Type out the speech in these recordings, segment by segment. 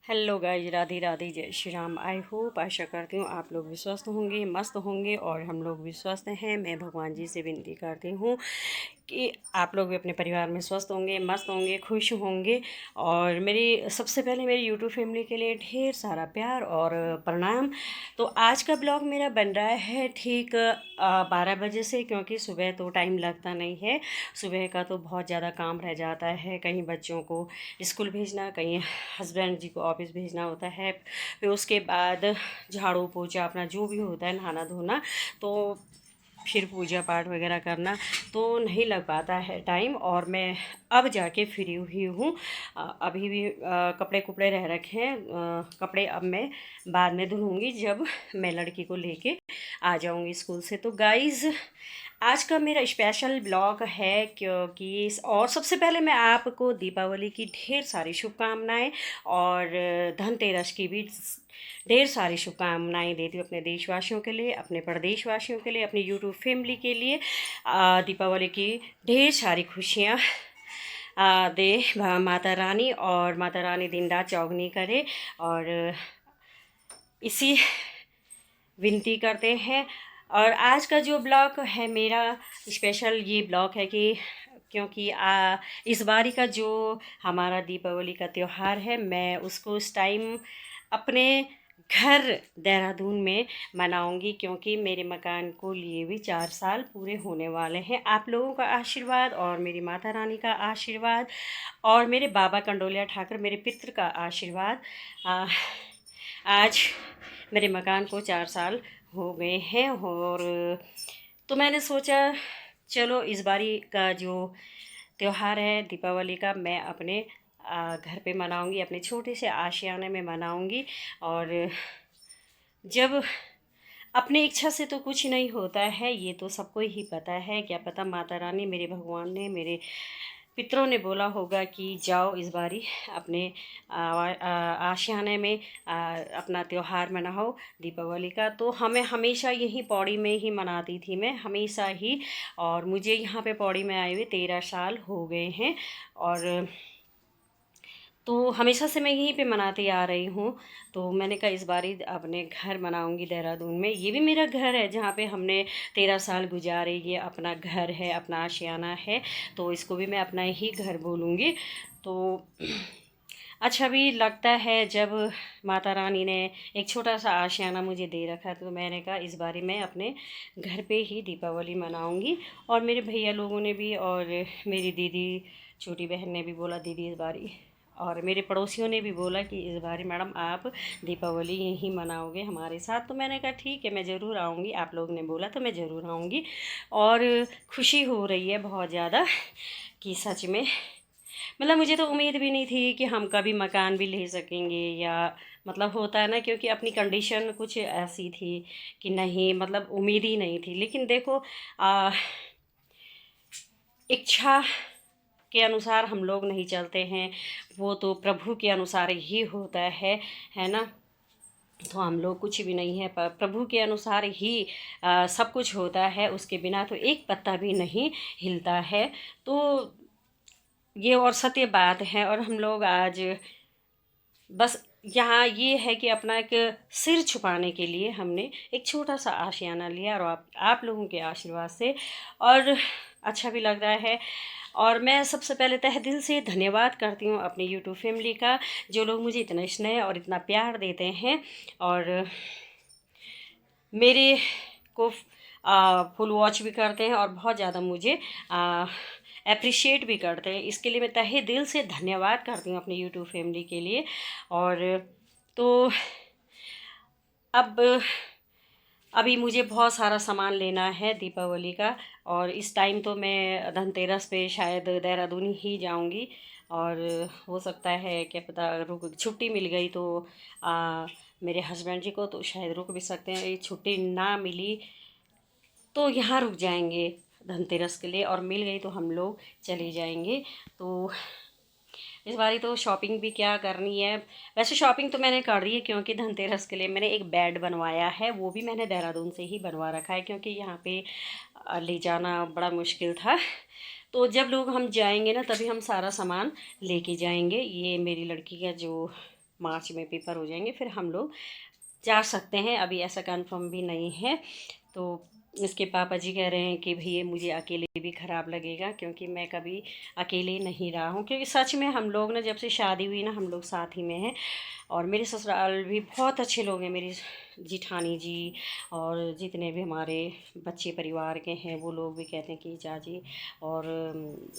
Hello guys, Radhe Radhe, जय Shri Ram. I hope, आशा करती हूँ आप लोग भी स्वस्थ होंगे, मस्त होंगे और हम लोग भी स्वस्थ हैं। मैं भगवान जी से विनती करती हूँ कि आप लोग भी अपने परिवार में स्वस्थ होंगे, मस्त होंगे, खुश होंगे। और मेरी सबसे पहले मेरी यूट्यूब फैमिली के लिए ढेर सारा प्यार और प्रणाम। तो आज का ब्लॉग मेरा बन रहा है ठीक 12 बजे से, क्योंकि सुबह तो टाइम लगता नहीं है। सुबह का तो बहुत ज़्यादा काम रह जाता है, कहीं बच्चों को स्कूल भेजना, कहीं हस्बैंड जी को ऑफिस भेजना होता है, फिर उसके बाद झाड़ू पोछा अपना जो भी होता है, नहाना धोना, तो फिर पूजा पाठ वगैरह करना, तो नहीं लग पाता है टाइम। और मैं अब जाके फ्री हुई हूँ। अभी भी कपड़े कुपड़े रह रखे हैं। कपड़े अब मैं बाद में धुलूँगी जब मैं लड़की को लेके आ जाऊँगी स्कूल से। तो गाइज़, आज का मेरा स्पेशल ब्लॉग है, क्योंकि और सबसे पहले मैं आपको दीपावली की ढेर सारी शुभकामनाएं और धनतेरस की भी ढेर सारी शुभकामनाएं देती हूँ अपने देशवासियों के लिए, अपने प्रदेशवासियों के लिए, अपनी यूट्यूब फैमिली के लिए। दीपावली की ढेर सारी खुशियाँ दे माता रानी, और माता रानी दिन रात चौगनी करे, और इसी विनती करते हैं। और आज का जो ब्लॉग है मेरा स्पेशल ये ब्लॉग है कि क्योंकि इस बारी का जो हमारा दीपावली का त्यौहार है, मैं उसको इस टाइम अपने घर देहरादून में मनाऊंगी, क्योंकि मेरे मकान को लिए भी 4 साल पूरे होने वाले हैं। आप लोगों का आशीर्वाद और मेरी माता रानी का आशीर्वाद और मेरे बाबा कंडोलिया ठाकर मेरे पितृ का आशीर्वाद, आज मेरे मकान को 4 साल हो गए हैं। और तो मैंने सोचा चलो इस बारी का जो त्यौहार है दीपावली का, मैं अपने घर पे मनाऊंगी, अपने छोटे से आशियाने में मनाऊंगी। और जब अपनी इच्छा से तो कुछ नहीं होता है, ये तो सबको ही पता है। क्या पता माता रानी, मेरे भगवान ने, मेरे पितरों ने बोला होगा कि जाओ इस बारी अपने आशियाने में अपना त्यौहार मनाओ दीपावली का। तो हमें हमेशा यही पौड़ी में ही मनाती थी मैं, हमेशा ही। और मुझे यहाँ पे पौड़ी में आए हुए 13 साल हो गए हैं, और तो हमेशा से मैं यहीं पे मनाती आ रही हूँ। तो मैंने कहा इस बारी अपने घर मनाऊंगी देहरादून में। ये भी मेरा घर है जहाँ पे हमने 13 साल गुजारे, ये अपना घर है, अपना आशियाना है, तो इसको भी मैं अपना ही घर बोलूँगी। तो अच्छा भी लगता है जब माता रानी ने एक छोटा सा आशियाना मुझे दे रखा, तो मैंने कहा इस बारी मैं अपने घर पे ही दीपावली मनाऊंगी। और मेरे भैया लोगों ने भी, और मेरी दीदी, छोटी बहन ने भी बोला दीदी इस बारी, और मेरे पड़ोसियों ने भी बोला कि इस बार मैडम आप दीपावली यहीं मनाओगे हमारे साथ। तो मैंने कहा ठीक है, मैं ज़रूर आऊँगी, आप लोग ने बोला तो मैं ज़रूर आऊँगी। और खुशी हो रही है बहुत ज़्यादा कि सच में, मतलब मुझे तो उम्मीद भी नहीं थी कि हम कभी मकान भी ले सकेंगे, या मतलब होता है ना, क्योंकि अपनी कंडीशन कुछ ऐसी थी कि नहीं, मतलब उम्मीद ही नहीं थी। लेकिन देखो इच्छा के अनुसार हम लोग नहीं चलते हैं, वो तो प्रभु के अनुसार ही होता है ना। तो हम लोग कुछ भी नहीं है, पर प्रभु के अनुसार ही सब कुछ होता है, उसके बिना तो एक पत्ता भी नहीं हिलता है। तो ये और सत्य बात है। और हम लोग आज बस यहाँ ये है कि अपना एक सिर छुपाने के लिए हमने एक छोटा सा आशियाना लिया, और आप लोगों के आशीर्वाद से, और अच्छा भी लग रहा है। और मैं सबसे पहले तहे दिल से धन्यवाद करती हूँ अपनी यूट्यूब फैमिली का, जो लोग मुझे इतना स्नेह और इतना प्यार देते हैं, और मेरे को फुल वॉच भी करते हैं, और बहुत ज़्यादा मुझे अप्रिशिएट भी करते हैं। इसके लिए मैं तहे दिल से धन्यवाद करती हूँ अपनी यूट्यूब फैमिली के लिए। और तो अब अभी मुझे बहुत सारा सामान लेना है दीपावली का, और इस टाइम तो मैं धनतेरस पे शायद देहरादून ही जाऊंगी। और हो सकता है क्या पता, रुक छुट्टी मिल गई तो मेरे हस्बैंड जी को, तो शायद रुक भी सकते हैं। ये छुट्टी ना मिली तो यहाँ रुक जाएंगे धनतेरस के लिए, और मिल गई तो हम लोग चले जाएंगे। तो इस बारी तो शॉपिंग भी क्या करनी है। वैसे शॉपिंग तो मैंने कर दी है, क्योंकि धनतेरस के लिए मैंने एक बेड बनवाया है, वो भी मैंने देहरादून से ही बनवा रखा है, क्योंकि यहाँ पे ले जाना बड़ा मुश्किल था। तो जब लोग हम जाएंगे ना, तभी हम सारा सामान लेके जाएंगे। ये मेरी लड़की का जो मार्च में पेपर हो जाएंगे, फिर हम लोग जा सकते हैं। अभी ऐसा कंफर्म भी नहीं है। तो इसके पापा जी कह रहे हैं कि भैया मुझे अकेले भी ख़राब लगेगा, क्योंकि मैं कभी अकेले नहीं रहा हूँ। क्योंकि सच में हम लोग ना जब से शादी हुई ना हम लोग साथ ही में हैं, और मेरे ससुराल भी बहुत अच्छे लोग हैं। मेरी जिठानी जी और जितने भी हमारे बच्चे परिवार के हैं वो लोग भी कहते हैं कि चाची और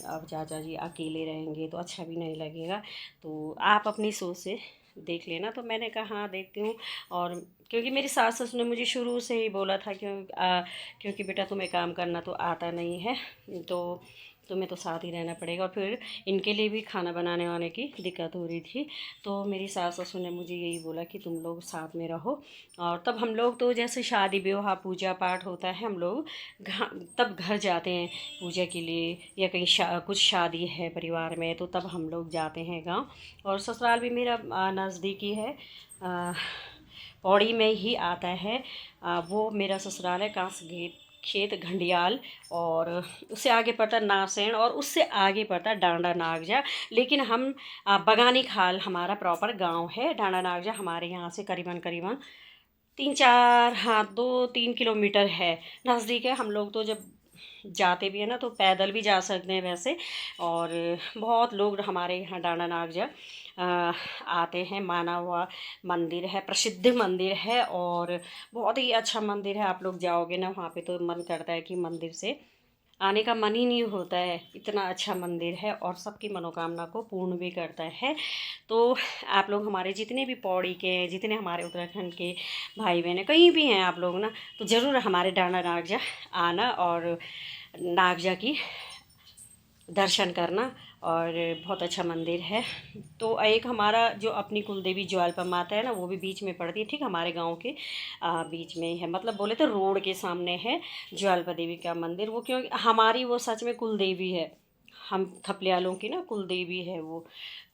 अब चाचा जी अकेले रहेंगे तो अच्छा भी नहीं लगेगा, तो आप अपनी सोच से देख लेना। तो मैंने कहा हाँ देखती हूँ। और क्योंकि मेरी सास ससुर ने मुझे शुरू से ही बोला था क्योंकि बेटा तुम्हें काम करना तो आता नहीं है, तो तुम्हें तो साथ ही रहना पड़ेगा। और फिर इनके लिए भी खाना बनाने वाने की दिक्कत हो रही थी, तो मेरी सास ससुर ने मुझे यही बोला कि तुम लोग साथ में रहो। और तब हम लोग तो जैसे शादी विवाह पूजा पाठ होता है हम लोग तब घर जाते हैं पूजा के लिए, या कहीं कुछ शादी है परिवार में तो तब हम लोग जाते हैं गाँव। और ससुराल भी मेरा नज़दीकी है, पौड़ी में ही आता है। वो मेरा ससुराल है कांस गेट खेत घंडियाल, और उससे आगे पड़ता नासेण, और उससे आगे पड़ता डांडा नागजा। लेकिन हम बगानी खाल हमारा प्रॉपर गांव है। डांडा नागजा हमारे यहाँ से करीबन करीबन 3-4 हाँ 2-3 किलोमीटर है, नज़दीक है। हम लोग तो जब जाते भी हैं ना तो पैदल भी जा सकते हैं वैसे। और बहुत लोग हमारे यहाँ डांडा नागजा आते हैं। माना हुआ मंदिर है, प्रसिद्ध मंदिर है, और बहुत ही अच्छा मंदिर है। आप लोग जाओगे ना वहाँ पे तो मन करता है कि मंदिर से आने का मन ही नहीं होता है, इतना अच्छा मंदिर है और सबकी मनोकामना को पूर्ण भी करता है। तो आप लोग हमारे जितने भी पौड़ी के जितने हमारे उत्तराखंड के भाई बहन हैं कहीं भी हैं आप लोग ना, तो ज़रूर हमारे डांडा नागजा आना और नागजा की दर्शन करना। और बहुत अच्छा मंदिर है। तो एक हमारा जो अपनी कुलदेवी ज्वालपा माता है ना वो भी बीच में पड़ती है, ठीक हमारे गांव के बीच में ही है। मतलब बोले तो रोड के सामने है ज्वालपा देवी का मंदिर। वो क्योंकि हमारी वो सच में कुलदेवी है, हम थपलियालों की ना कुलदेवी है वो।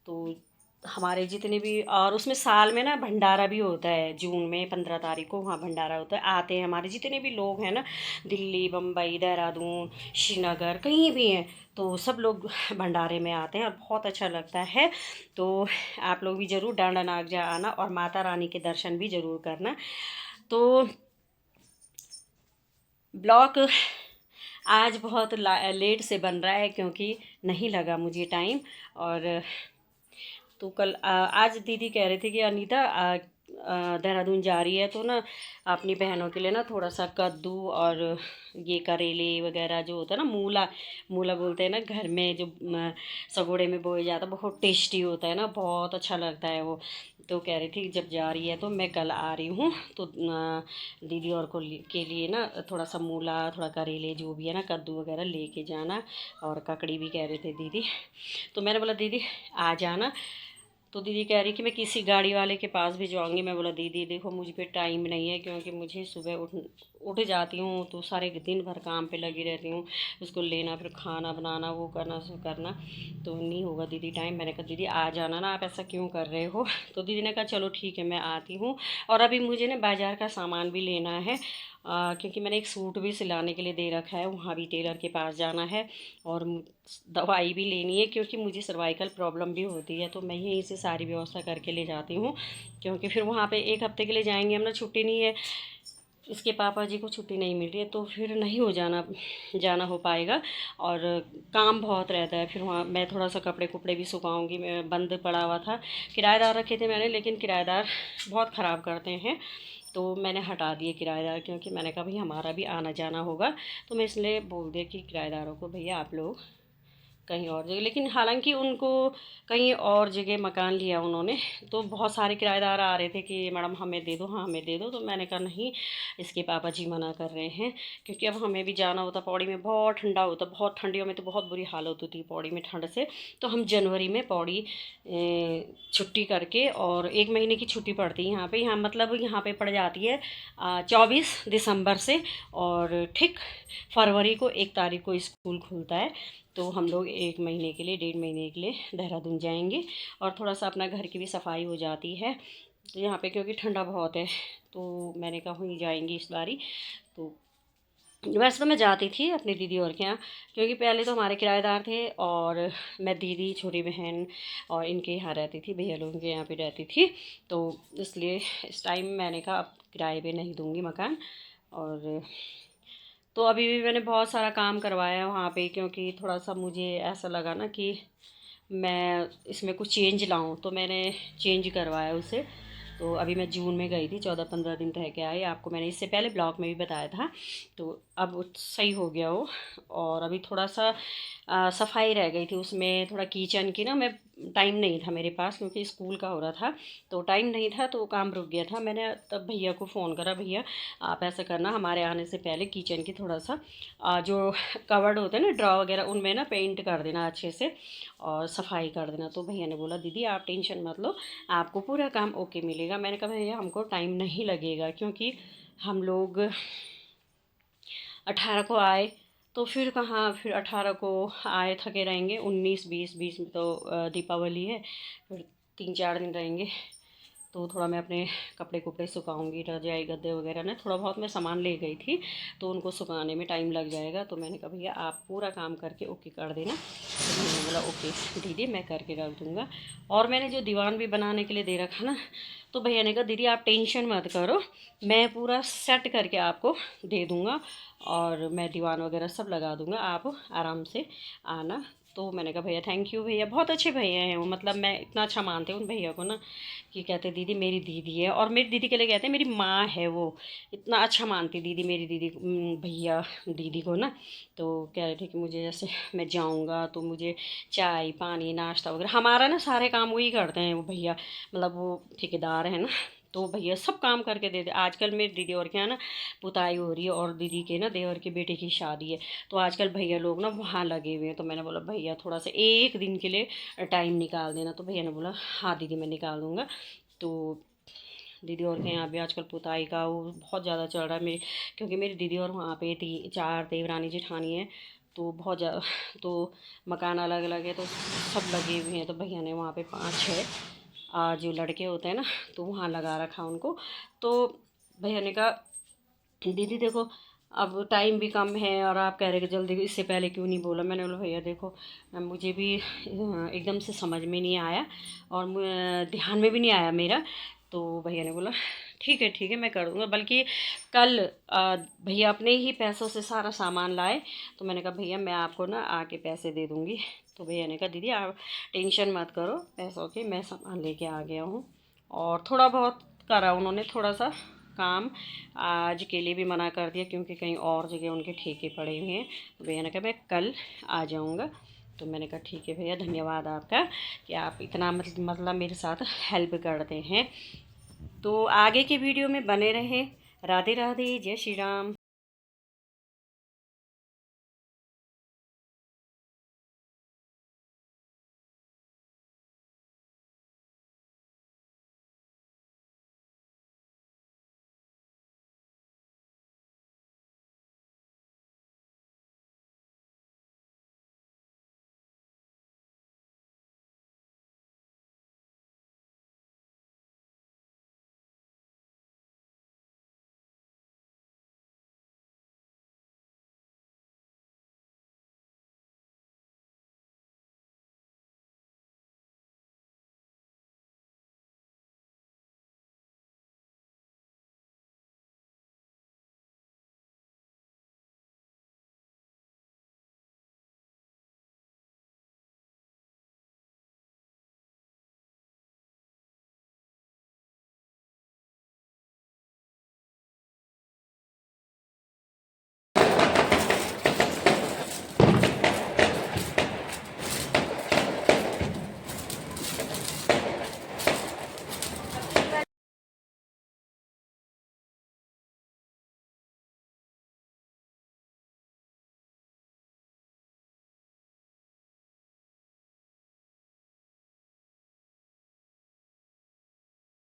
तो हमारे जितने भी, और उसमें साल में ना भंडारा भी होता है, जून में 15 तारीख को वहाँ भंडारा होता है। आते हैं हमारे जितने भी लोग हैं ना, दिल्ली बम्बई देहरादून श्रीनगर कहीं भी हैं, तो सब लोग भंडारे में आते हैं और बहुत अच्छा लगता है। तो आप लोग भी ज़रूर डांडा नागजा आना और माता रानी के दर्शन भी ज़रूर करना। तो ब्लॉग आज बहुत लेट से बन रहा है क्योंकि नहीं लगा मुझे टाइम। और तो कल आज दीदी कह रहे थे कि अनीता देहरादून जा रही है तो ना अपनी बहनों के लिए ना थोड़ा सा कद्दू और ये करेले वगैरह जो होता है ना, मूला मूला बोलते हैं ना घर में जो सगोड़े में बोया जाता है, बहुत टेस्टी होता है ना, बहुत अच्छा लगता है वो। तो कह रही थी जब जा रही है तो मैं कल आ रही हूँ तो दीदी और के लिए ना थोड़ा सा मूला थोड़ा करेले जो भी है ना कद्दू वगैरह लेके जाना, और ककड़ी भी कह रहे थे दीदी। तो मैंने बोला दीदी आ जाना। तो दीदी कह रही कि मैं किसी गाड़ी वाले के पास भी जाऊँगी। मैं बोला दीदी देखो मुझ पे टाइम नहीं है, क्योंकि मुझे सुबह उठ जाती हूँ तो सारे दिन भर काम पे लगी रहती हूँ, उसको लेना फिर खाना बनाना वो करना सब करना, तो नहीं होगा दीदी टाइम। मैंने कहा दीदी आ जाना ना, आप ऐसा क्यों कर रहे हो। तो दीदी ने कहा चलो ठीक है मैं आती हूँ। और अभी मुझे ना बाज़ार का सामान भी लेना है, क्योंकि मैंने एक सूट भी सिलाने के लिए दे रखा है, वहाँ भी टेलर के पास जाना है। और दवाई भी लेनी है क्योंकि मुझे सर्वाइकल प्रॉब्लम भी होती है, तो मैं यहीं से सारी व्यवस्था करके ले जाती हूँ। क्योंकि फिर वहाँ पे 1 हफ्ते के लिए जाएंगे हम ना, छुट्टी नहीं है, इसके पापा जी को छुट्टी नहीं मिल रही है, तो फिर नहीं हो जाना हो पाएगा। और काम बहुत रहता है फिर वहाँ। मैं थोड़ा सा कपड़े कुपड़े भी सुखाऊंगी, मैं बंद पड़ा हुआ था, किराएदार रखे थे मैंने, लेकिन किराएदार बहुत ख़राब करते हैं तो मैंने हटा दिए किराएदार, क्योंकि मैंने कहा भाई हमारा भी आना जाना होगा। तो मैं इसलिए बोल दिया कि किराएदारों को भैया आप लोग कहीं और जगह, लेकिन हालांकि उनको कहीं और जगह मकान लिया उन्होंने। तो बहुत सारे किराएदार आ रहे थे कि मैडम हमें दे दो, हाँ हमें दे दो। तो मैंने कहा नहीं, इसके पापा जी मना कर रहे हैं, क्योंकि अब हमें भी जाना होता। पौड़ी में बहुत ठंडा होता, बहुत ठंडियों में तो बहुत बुरी हालत होती पौड़ी में ठंड से। तो हम जनवरी में पौड़ी छुट्टी करके, और 1 महीने की छुट्टी पड़ती है यहाँ पे, यहाँ मतलब यहाँ पे पड़ जाती है 24 दिसंबर से, और ठीक फरवरी को 1 तारीख को स्कूल खुलता है। तो हम लोग 1 महीने के लिए 1.5 महीने के लिए देहरादून जाएंगे, और थोड़ा सा अपना घर की भी सफाई हो जाती है। तो यहाँ पे क्योंकि ठंडा बहुत है तो मैंने कहा वहीं जाएंगे इस बारी। तो वैसे तो मैं जाती थी अपनी दीदी और के यहाँ, क्योंकि पहले तो हमारे किराएदार थे और मैं दीदी, छोटी बहन और इनके यहाँ रहती थी, भैया लोगों के यहाँ पे रहती थी। तो इसलिए इस टाइम मैंने कहा अब किराए पे नहीं दूँगी मकान। और तो अभी भी मैंने बहुत सारा काम करवाया वहाँ पे, क्योंकि थोड़ा सा मुझे ऐसा लगा ना कि मैं इसमें कुछ चेंज लाऊं, तो मैंने चेंज करवाया उसे। तो अभी मैं जून में गई थी, 14-15 दिन रह के आई, आपको मैंने इससे पहले ब्लॉग में भी बताया था। तो अब वो सही हो गया वो। और अभी थोड़ा सा सफाई रह गई थी उसमें, थोड़ा किचन की ना, मैं टाइम नहीं था मेरे पास क्योंकि स्कूल का हो रहा था, तो टाइम नहीं था, तो काम रुक गया था। मैंने तब भैया को फ़ोन करा, भैया आप ऐसा करना, हमारे आने से पहले किचन की थोड़ा सा जो कवर्ड होते हैं ना, ड्रॉ वगैरह, उनमें ना पेंट कर देना अच्छे से और सफाई कर देना। तो भैया ने बोला दीदी आप टेंशन मत लो, आपको पूरा काम ओके मिलेगा। मैंने कहा भैया हमको टाइम नहीं लगेगा, क्योंकि हम लोग 18 को आए, तो फिर कहाँ, फिर 18 को आए थके रहेंगे, 19, 20 में तो दीपावली है, फिर 3-4 दिन रहेंगे। तो थोड़ा मैं अपने कपड़े कुपड़े सुखाऊंगी, रजाई गद्दे वगैरह ना, थोड़ा बहुत मैं सामान ले गई थी, तो उनको सुखाने में टाइम लग जाएगा। तो मैंने कहा भैया आप पूरा काम करके ओके कर देना। तो मैंने बोला ओके दीदी मैं करके रख दूँगा। और मैंने जो दीवान भी बनाने के लिए दे रखा ना, तो भैया ने कहा दीदी आप टेंशन मत करो, मैं पूरा सेट करके आपको दे दूँगा और मैं दीवान वगैरह सब लगा दूँगा, आप आराम से आना। तो मैंने कहा भैया थैंक यू भैया, बहुत अच्छे भैया हैं वो, मतलब मैं इतना अच्छा मानती हूँ उन भैया को ना, कि कहते दीदी मेरी दीदी है, और मेरी दीदी के लिए कहते हैं मेरी माँ है वो, इतना अच्छा मानती दीदी मेरी दीदी, भैया दीदी को ना। तो कह रहे थे कि मुझे जैसे मैं जाऊँगा तो मुझे चाय पानी नाश्ता वगैरह, हमारा ना सारे काम वही करते हैं वो भैया, मतलब वो ठेकेदार है ना, तो भैया सब काम करके दे दे। आजकल मेरी दीदी और क्या ना पुताई हो रही है, और दीदी के ना देवर के बेटे की शादी है, तो आजकल भैया लोग ना वहाँ लगे हुए हैं। तो मैंने बोला भैया थोड़ा सा एक दिन के लिए टाइम निकाल देना। तो भैया ने बोला हाँ दीदी मैं निकाल दूँगा। तो दीदी और के यहाँ भी आजकल पुताई का वो बहुत ज़्यादा चल रहा है मेरी, क्योंकि मेरी दीदी और वहाँ पे 4 देवरानी जेठानी है, तो बहुत ज़्यादा, तो मकान अलग अलग है, तो सब लगे हुए हैं। तो भैया ने वहाँ पे 5-6 जो लड़के होते हैं ना, तो वहाँ लगा रखा उनको। तो भैया ने कहा दीदी देखो अब टाइम भी कम है, और आप कह रहे कि जल्दी, इससे पहले क्यों नहीं बोला। मैंने बोला भैया देखो मुझे भी एकदम से समझ में नहीं आया, और ध्यान में भी नहीं आया मेरा। तो भैया ने बोला ठीक है मैं कर दूँगा। बल्कि कल भैया अपने ही पैसों से सारा सामान लाए, तो मैंने कहा भैया मैं आपको ना आके पैसे दे दूँगी। तो भैया ने कहा दीदी आप टेंशन मत करो पैसों की, मैं सामान लेके आ गया हूँ। और थोड़ा बहुत करा उन्होंने, थोड़ा सा काम आज के लिए भी मना कर दिया, क्योंकि कहीं और जगह उनके ठेके पड़े हुए हैं। तो भैया ने कहा मैं कल आ जाऊँगा। तो मैंने कहा ठीक है भैया धन्यवाद आपका, कि आप इतना मतलब मेरे साथ हेल्प करते हैं। तो आगे के वीडियो में बने रहें। राधे राधे, जय श्री राम।